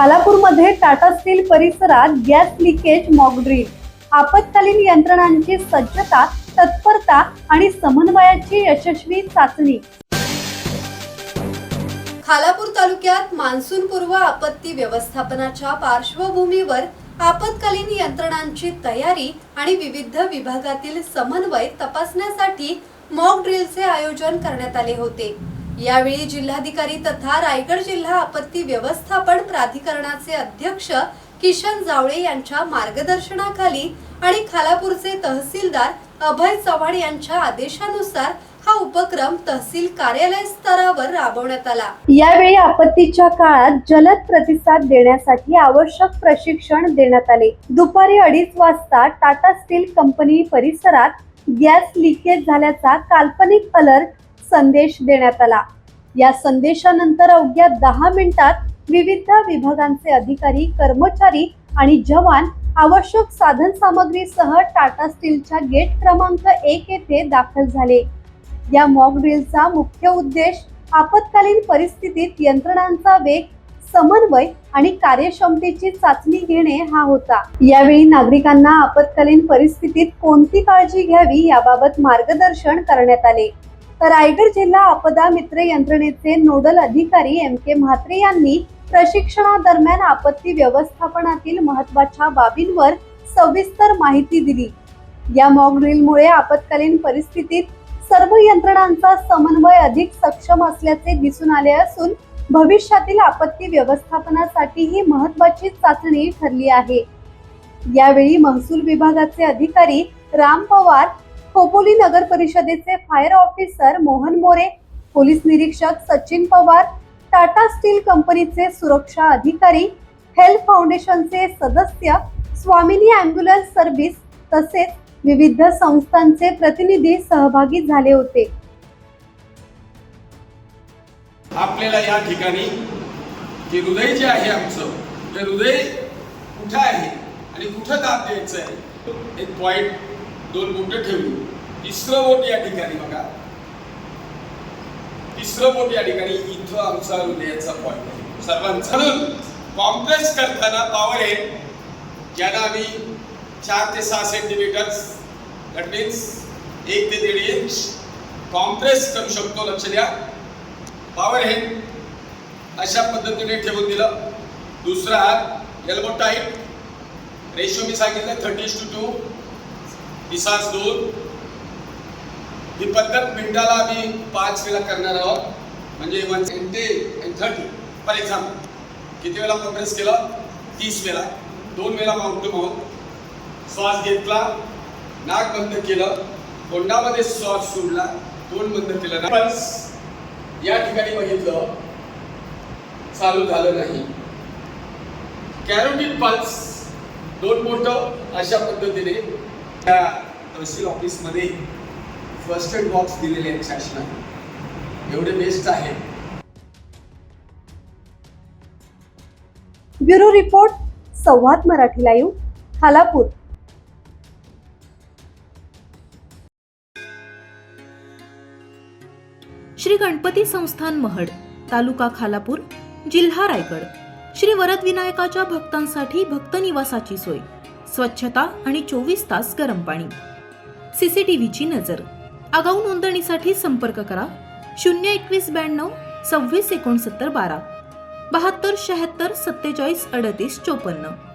खालापूरमध्ये Tata steel परिसरात gas leakage mock drill, आपत्कालीन यंत्रणांची सज्जता, तत्परता आणि समन्वयाची यशस्वी चाचणी। खालापूर तालुक्यात मान्सूनपूर्व आपत्ती व्यवस्थापनाच्या पार्श्वभूमीवर आपत्कालीन यंत्रणांची तयारी आणि विविध विभागातील समन्वय तपासण्यासाठी मॉक ड्रिलचे आयोजन करण्यात आले होते। यावेळी जिल्हाधिकारी तथा रायगड जिल्हा आपत्ती व्यवस्थापन प्राधिकरणाचे अध्यक्ष किशन जावळे यांच्या मार्गदर्शनाखाली आणि खालापूरचे तहसीलदार अभय चव्हाण यांच्या आदेशानुसार हा उपक्रम तहसील कार्यालय स्तरावर राबवण्यात आला। यावेळी आपत्तीच्या काळात जलद प्रतिसाद देण्यासाठी आवश्यक प्रशिक्षण देण्यात आले। दुपारी 2:30 वाजता टाटा स्टील कंपनी परिसरात गॅस लिकेज झाल्याचा काल्पनिक अलर्ट संदेश देण्यात आला। या संदेशानंतर अवघ्या 10 मिनिटात विविध विभागांचे अधिकारी, कर्मचारी आणि जवान आवश्यक साधन सामग्रीसह टाटा स्टीलच्या गेट क्रमांक 1 येथे दाखल झाले। या मॉक ड्रिलचा मुख्य उद्देश आपत्कालीन परिस्थितीत यंत्रणांचा वेग, समन्वय आणि कार्यक्षमतेची चाचणी घेणे हा होता। यावेळी नागरिकांना आपत्कालीन परिस्थितीत कोणती काळजी घ्यावी याबाबत मार्गदर्शन करण्यात आले। रायगड जिल्हा आपदा मित्र यंत्रणेचे नोडल अधिकारी MK म्हात्रे यांनी प्रशिक्षणादरम्यान आपत्ती व्यवस्थापनातील महत्त्वाच्या बाबींवर सविस्तर माहिती दिली। या मॉक ड्रिलमुळे आपत्कालीन परिस्थितीत सर्व यंत्रणांचा समन्वय अधिक सक्षम असल्याचे दिसून आले असून भविष्यातील आपत्ती व्यवस्थापनासाठी ही महत्त्वाची चाचणी ठरली आहे। यावेळी महसूल विभागाचे अधिकारी राम पवार, खोपोली नगर परिषदेचे fire officer Mohan More, police निरीक्षक सचिन पवार, टाटा स्टील कंपनीचे सुरक्षा अधिकारी, हेल्थ फाउंडेशनचे सदस्य, स्वामिनी ॲम्ब्युलन्स सर्व्हिस तसेच विविध संस्थांचे प्रतिनिधी सहभागी झाले होते। आपल्याला या ठिकाणी जे हृदय जे आहे आमचं, ते हृदय कुठे आहे आणि कुठे दाब द्यायचं आहे, एक पॉइंट 2 बोटं ठेवली, तिसरं बोट या ठिकाणी बघा, तिसरं बोट या ठिकाणी इथं आमचा हृदयाचा पॉइंट आहे। सर्वांचा कॉम्प्रेस करताना पॉवर हेड ज्याला आम्ही 4 ते 6 सेंटीमीटर, दॅट मीन्स 1 ते 1.5 इंच कॉम्प्रेस करू शकतो। लक्ष द्या, पॉवर हेड अशा पद्धतीने ठेवून दिलं। दुसरा हात एल्बो टाईट, रेशो मी सांगितलं 30:2, 2. ही पद्धत मिनिटाला आम्ही 5 वेळा करणार आहोत, म्हणजे 110 and 30 फॉर एक्झाम्पल। किती वेळा कॉम्प्रेस केलं? 30 वेळा। 2 वेळा माउथ टू माउथ, श्वास घेतला, नाक बंद केलं, तोंडामध्ये श्वास सोडला, तोंड बंद केलं, पल्स या ठिकाणी बघितलं, चालू झालं नाही। कॅरोटिड पल्स 2 बोटं अशा पद्धतीने त्या तहसील ऑफिस मध्ये फर्स्ट एड बॉक्स दिलेले आहेत शासनाने, एवढे बेस्ट आहे। ब्युरो रिपोर्ट, संवाद मराठी लाईव्ह, खालापूर। श्री गणपती संस्थान महड, तालुका खालापूर, जिल्हा रायगड। श्री वरद विनायकाच्या भक्तांसाठी भक्त निवासाची सोय, स्वच्छता आणि 24 तास गरम पाणी, CCTVची नजर। आगाऊ नोंदणीसाठी संपर्क करा 02192 26 69 12, 72 76 47 38 54।